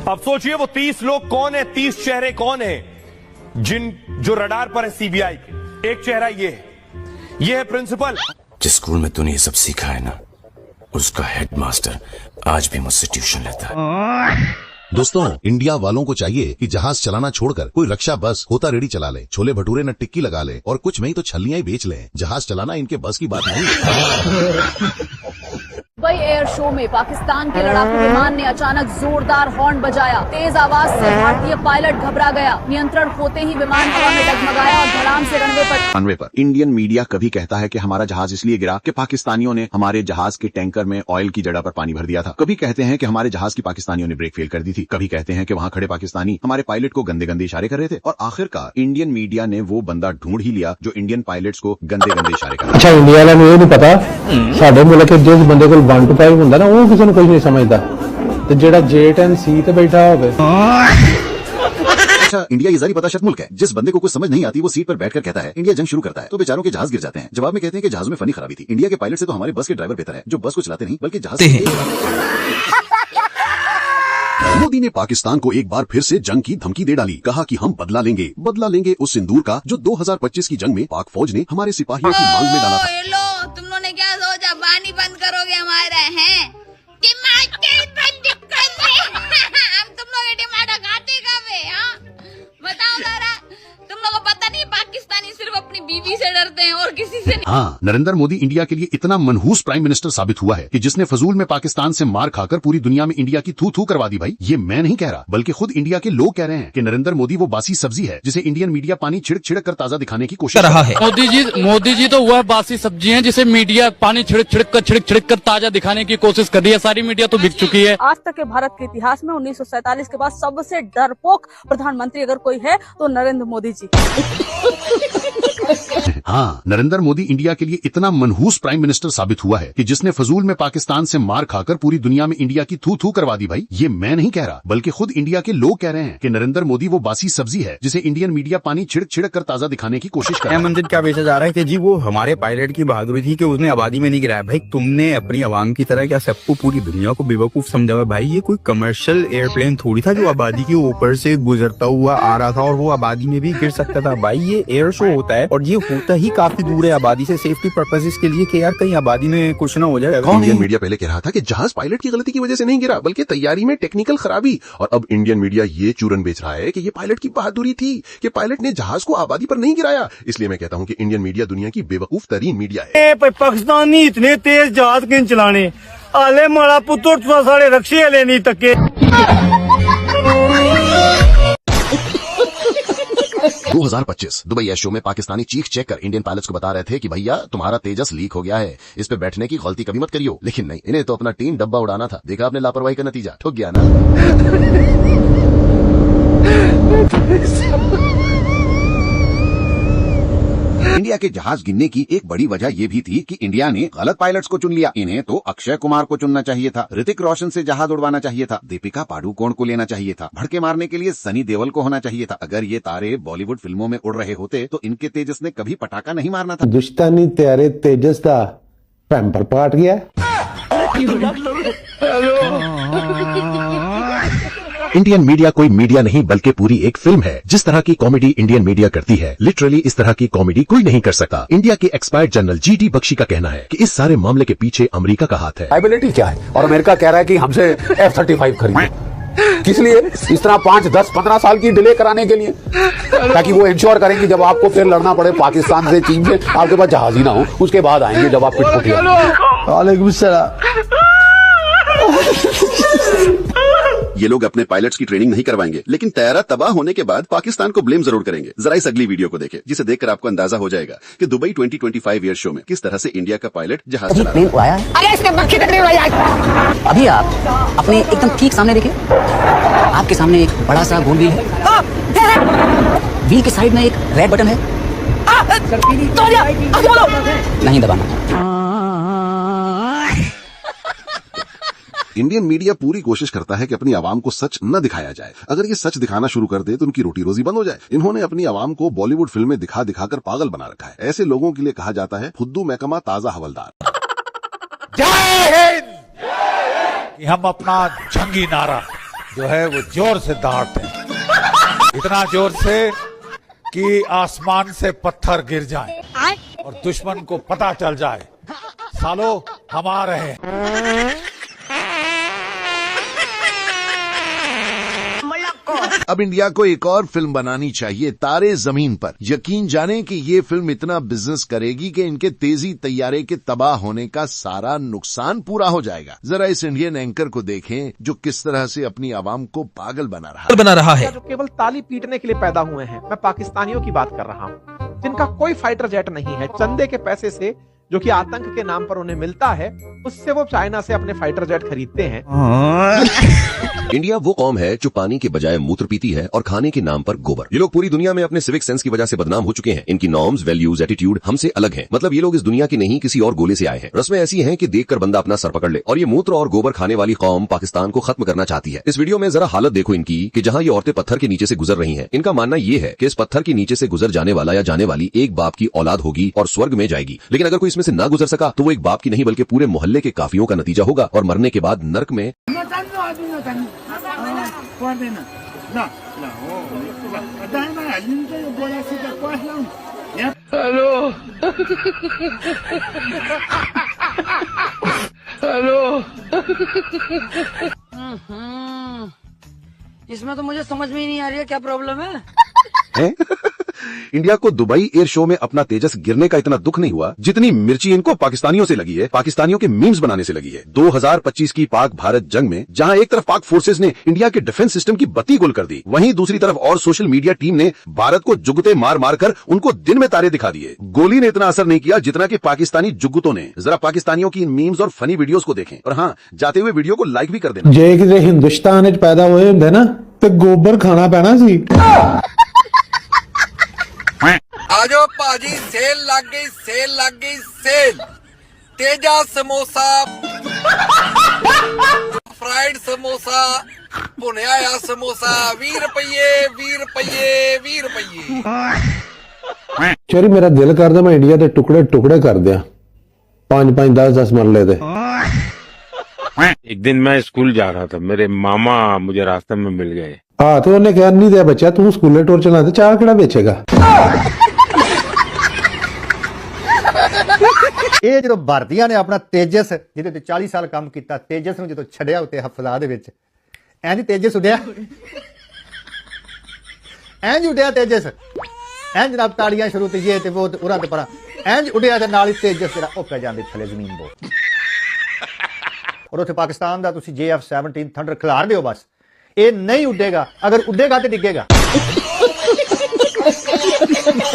अब सोचिए वो 30 लोग कौन है, 30 चेहरे कौन है जो रडार पर है सीबीआई के। एक चेहरा ये है प्रिंसिपल। जिस स्कूल में तूने ये सब सीखा है ना, उसका हेडमास्टर आज भी मुझसे ट्यूशन लेता है। दोस्तों, इंडिया वालों को चाहिए कि जहाज चलाना छोड़कर कोई रक्षा बस होता रेडी चला ले, छोले भटूरे न टिक्की लगा ले और कुछ नहीं तो छल्लियां ही बेच ले। जहाज चलाना इनके बस की बात नहीं। दुबई एयर शो में पाकिस्तान के लड़ाकू विमान ने अचानक जोरदार हॉर्न बजाया। तेज आवाज से भारतीय पायलट घबरा गया। नियंत्रण खोते ही विमान हवा में डगमगाया और धड़ाम से रनवे पर। इंडियन मीडिया कभी कहता है कि हमारा जहाज इसलिए गिरा कि पाकिस्तानियों ने हमारे जहाज के टैंकर में ऑयल की जगह पर पानी भर दिया था। कभी कहते हैं कि हमारे जहाज की पाकिस्तानियों ने ब्रेक फेल कर दी थी। कभी कहते हैं कि वहाँ खड़े पाकिस्तानी हमारे पायलट को गंदे गंदे इशारे कर रहे थे। और आखिरकार इंडियन मीडिया ने वो बंदा ढूंढ ही लिया जो इंडियन पायलट्स को गंदे गंदे इशारे कर रहा है। अच्छा, इंडिया वालों को ये नहीं पता साडे मुल्क के जिस बंदे को 1 to 5 ਹੁੰਦਾ ਨਾ ਉਹ ਕਿਸੇ ਨੂੰ ਕੁਝ ਨਹੀਂ ਸਮਝਦਾ ਤੇ ਜਿਹੜਾ जेट एंड सी ਤੇ बैठा होवे। अच्छा, इंडिया ये जारी पता शर्त मुल्क है। जिस बंदे को कुछ समझ नहीं आती वो सीट पर बैठकर कहता है इंडिया जंग शुरू करता है तो बेचारों के जहाज गिर जाते हैं। जवाब में कहते हैं कि जहाज में फनी खराबी थी। इंडिया के पायलट से तो हमारे बस के ड्राइवर बेहतर है जो बस को चलाते नहीं बल्कि जहाज। मोदी ने पाकिस्तान को एक बार फिर से जंग की धमकी दे डाली। कहा कि हम बदला लेंगे उस सिंदूर का जो 2025 की जंग में पाक फौज ने हमारे सिपाहियों की मांग में डाला था। तुम लोगों ने क्या सोचा पानी बंद करोगे हमारे हैं? दिमाग के बंद हम तुम लोग टमाटर खाते कब है? हाँ बताओ जरा, तुम लोगों को पता नहीं पाकिस्तानी सिर्फ अपनी बीवी से डरते हैं और किसी से नहीं। हाँ, नरेंद्र मोदी इंडिया के लिए इतना मनहूस प्राइम मिनिस्टर साबित हुआ है कि जिसने फजूल में पाकिस्तान से मार खाकर पूरी दुनिया में इंडिया की थू थू करवा दी। भाई, ये मैं नहीं कह रहा बल्कि खुद इंडिया के लोग कह रहे हैं कि नरेंद्र मोदी वो बासी सब्जी है जिसे इंडियन मीडिया पानी छिड़क छिड़क कर ताजा दिखाने की कोशिश कर रहा है। मोदी जी तो वह बासी सब्जी है जिसे मीडिया पानी छिड़क छिड़क कर ताजा दिखाने की कोशिश कर रही है। सारी मीडिया तो बिक चुकी है। आज तक के भारत के इतिहास में 1947 के बाद सबसे डरपोक प्रधानमंत्री अगर कोई है तो नरेंद्र मोदी जी। हाँ, नरेंद्र मोदी इंडिया के लिए इतना मनहूस प्राइम मिनिस्टर साबित हुआ है कि जिसने फजूल में पाकिस्तान से मार खाकर पूरी दुनिया में इंडिया की थू थू करवा दी। भाई, ये मैं नहीं कह रहा बल्कि खुद इंडिया के लोग कह रहे हैं कि नरेंद्र मोदी वो बासी सब्जी है जिसे इंडियन मीडिया पानी छिड़क छिड़क कर ताजा दिखाने की कोशिश कर रहा है। मंदिर क्या बेचा जा रहा है कि जी वो हमारे पायलट की बहादुरी थी कि उसने आबादी में नहीं गिराया। भाई, तुमने अपनी आवाम की तरह क्या सबको पूरी दुनिया को बेवकूफ समझा हुआ? भाई, ये कोई कमर्शियल एयरप्लेन थोड़ी था जो आबादी के ऊपर से गुजरता हुआ आ रहा था और वो आबादी में भी गिर सकता था। भाई, ये एयर शो होता है और ये होता ही काफी दूर है आबादी से, सेफ्टी पर्पसेस के लिए कि यार कहीं आबादी में कुछ ना हो जाए। इंडियन मीडिया पहले कह रहा था कि जहाज पायलट की गलती की वजह से नहीं गिरा बल्कि तैयारी में टेक्निकल खराबी, और अब इंडियन मीडिया ये चूरन बेच रहा है कि ये पायलट की बहादुरी थी कि पायलट ने जहाज को आबादी पर नहीं गिराया। इसलिए मैं कहता हूँ कि इंडियन मीडिया दुनिया की बेवकूफ तरीन मीडिया है। पाकिस्तानी इतने तेज जहाज किन चलाने आले माड़ा पुत्र तो सारे रक्षे ले नहीं तके। 2025 दुबई एयर शो में पाकिस्तानी चीख चेक कर इंडियन पायलट्स को बता रहे थे कि भैया तुम्हारा तेजस लीक हो गया है, इस पे बैठने की गलती कभी मत करियो। लेकिन नहीं, इन्हें तो अपना टीम डब्बा उड़ाना था। देखा आपने लापरवाही का नतीजा, ठुक गया ना। इंडिया के जहाज गिरने की एक बड़ी वजह यह भी थी कि इंडिया ने गलत पायलट्स को चुन लिया। इन्हें तो अक्षय कुमार को चुनना चाहिए था, ऋतिक रोशन से जहाज उड़वाना चाहिए था, दीपिका पाडुकोण को लेना चाहिए था, भड़के मारने के लिए सनी देओल को होना चाहिए था। अगर ये तारे बॉलीवुड फिल्मों में उड़ रहे होते तो इनके तेजस ने कभी पटाखा नहीं मारना था। दुश्तानी तेरे तेजस का पैम्पर पाट गया। इंडियन मीडिया कोई मीडिया नहीं बल्कि पूरी एक फिल्म है। जिस तरह की कॉमेडी इंडियन मीडिया करती है, लिटरली इस तरह की कॉमेडी कोई नहीं कर सकता। इंडिया के एक्सपायर्ड जनरल GD बख्शी का कहना है कि इस सारे मामले के पीछे अमेरिका का हाथ है। लायबिलिटी क्या है? और अमेरिका कह रहा है कि हमसे F-35 खरीदे। किस लिए? इस तरह 5, 10, 15 साल की डिले कराने के लिए, ताकि वो इंश्योर करें कि जब आपको फिर लड़ना पड़े पाकिस्तान से, चीन से, आपके पास जहाज ही ना हो, उसके बाद आएंगे जब आप पिटपुटिया। वालेकुम सलाम। ये लोग अपने पायलट्स की ट्रेनिंग नहीं करवाएंगे लेकिन तैयारा तबाह होने के बाद पाकिस्तान को ब्लेम जरूर करेंगे। जरा इस अगली वीडियो को देखें जिसे देखकर आपको अंदाजा हो जाएगा कि दुबई 2025 एयर शो में किस तरह से इंडिया का पायलट जहाज चला रहा है। अभी आप अपने एकदम ठीक सामने देखिए, आपके सामने एक बड़ा सा गोल व्हील है। व्हील के साइड में एक रेड बटन है, नहीं दबाना। इंडियन मीडिया पूरी कोशिश करता है कि अपनी आवाम को सच न दिखाया जाए। अगर ये सच दिखाना शुरू कर दे तो उनकी रोटी रोजी बंद हो जाए। इन्होंने अपनी आवाम को बॉलीवुड फिल्में दिखा दिखाकर पागल बना रखा है। ऐसे लोगों के लिए कहा जाता है फुद्दू महकमा ताजा हवलदार। जय हिंद। हम अपना जंगी नारा जो है वो जोर से दहाड़ते हैं, इतना जोर से कि आसमान से पत्थर गिर जाए और दुश्मन को पता चल जाए सालो हम आ रहे हैं। अब इंडिया को एक और फिल्म बनानी चाहिए, तारे जमीन पर। यकीन जाने कि ये फिल्म इतना बिजनेस करेगी कि इनके तेजी तैयारे के तबाह होने का सारा नुकसान पूरा हो जाएगा। जरा इस इंडियन एंकर को देखें जो किस तरह से अपनी आवाम को पागल बना रहा है। जो केवल ताली पीटने के लिए पैदा हुए हैं। मैं पाकिस्तानियों की बात कर रहा हूँ जिनका कोई फाइटर जेट नहीं है। चंदे के पैसे से जो कि आतंक के नाम पर उन्हें मिलता है, उससे वो चाइना से अपने फाइटर जेट खरीदते हैं। इंडिया वो कौम है जो पानी के बजाय मूत्र पीती है और खाने के नाम पर गोबर। ये लोग पूरी दुनिया में अपने सिविक सेंस की वजह से बदनाम हो चुके हैं। इनकी नॉर्म्स, वैल्यूज, एटीट्यूड हमसे अलग हैं। मतलब ये लोग इस दुनिया की नहीं किसी और गोले से आए हैं। रस्में ऐसी हैं कि देखकर बंदा अपना सर पकड़ ले। और ये मूत्र और गोबर खाने वाली कौम पाकिस्तान को खत्म करना चाहती है। इस वीडियो में जरा हालत देखो इनकी कि जहाँ ये औरतें पत्थर के नीचे से गुजर रही हैं। इनका मानना ये है कि इस पत्थर के नीचे से गुजर जाने वाला या जाने वाली एक बाप की औलाद होगी और स्वर्ग में जाएगी। लेकिन अगर कोई इसमें से ना गुजर सका तो वो एक बाप की नहीं बल्कि पूरे मोहल्ले के काफियों का नतीजा होगा और मरने के बाद नर्क में। हेलो इसमें तो मुझे समझ में ही नहीं आ रही है क्या प्रॉब्लम है। इंडिया को दुबई एयर शो में अपना तेजस गिरने का इतना दुख नहीं हुआ जितनी मिर्ची इनको पाकिस्तानियों से लगी है, पाकिस्तानियों के मीम्स बनाने से लगी है। 2025 की पाक भारत जंग में जहां एक तरफ पाक फोर्सेस ने इंडिया के डिफेंस सिस्टम की बत्ती गुल कर दी, वहीं दूसरी तरफ और सोशल मीडिया टीम ने भारत को जुगते मार मार कर उनको दिन में तारे दिखा दिए। गोली ने इतना असर नहीं किया जितना कि पाकिस्तानी जुगतों ने। जरा पाकिस्तानियों की इन मीम्स और फनी वीडियोस को देखें और हाँ, जाते हुए वीडियो को लाइक भी कर देना। जे किसी हिंदुस्तान पैदा हुए होंगे ना तो गोबर खाना पैना सी। आजो पाजी सेल लग गई सेल। तेजा समोसा, फ्राइड समोसा, भुनिया हुआ समोसा 20 रुपये। चोरी मेरा दिल करदा मैं इंडिया के टुकड़े टुकड़े कर दिया 5-5, 10-10 मरले दे। एक दिन मैं स्कूल जा रहा था, मेरे मामा मुझे रास्ते में मिल गए। हाँ तो उन्हें कहा नहीं दिया बच्चा तू स्कूले टूर चला दे, चाह केड़ा बेचेगा। ਇਹ ਜਦੋਂ ਭਾਰਤੀਆਂ ਨੇ ਆਪਣਾ ਤੇਜਸ ਜਿਹਦੇ ਤੇ 40 ਸਾਲ ਕੰਮ ਕੀਤਾ, ਤੇਜਸ ਨੂੰ ਜਦੋਂ ਛੱਡਿਆ ਉੱਤੇ ਹਫਲਾ ਦੇ ਵਿੱਚ, ਇੰਜ ਤੇਜਸ ਉੱਡਿਆ, ਇੰਜ ਉੱਡਿਆ ਤੇਜਸ, ਇੰਜ ਜਨਾਬ ਤਾੜੀਆਂ ਸ਼ੁਰੂ ਤੇ ਜੇ ਤੇ ਉਹ ਉਰਾ ਤੇ ਪਰਾਂ ਇੰਜ ਉੱਡਿਆ ਤੇ ਨਾਲ ਹੀ ਤੇਜਸ ਜਿਹੜਾ ਉਹ ਪੈ ਜਾਂਦੇ ਥੱਲੇ ਜ਼ਮੀਨ ਬੋ। ਔਰ ਉੱਥੇ ਪਾਕਿਸਤਾਨ ਦਾ ਤੁਸੀਂ JF-17 ਥੰਡਰ ਖਿਲਾਰ ਦਿਓ ਬਸ, ਇਹ ਨਹੀਂ ਉੱਡੇਗਾ, ਅਗਰ ਉੱਡੇਗਾ ਤੇ ਡਿੱਗੇਗਾ।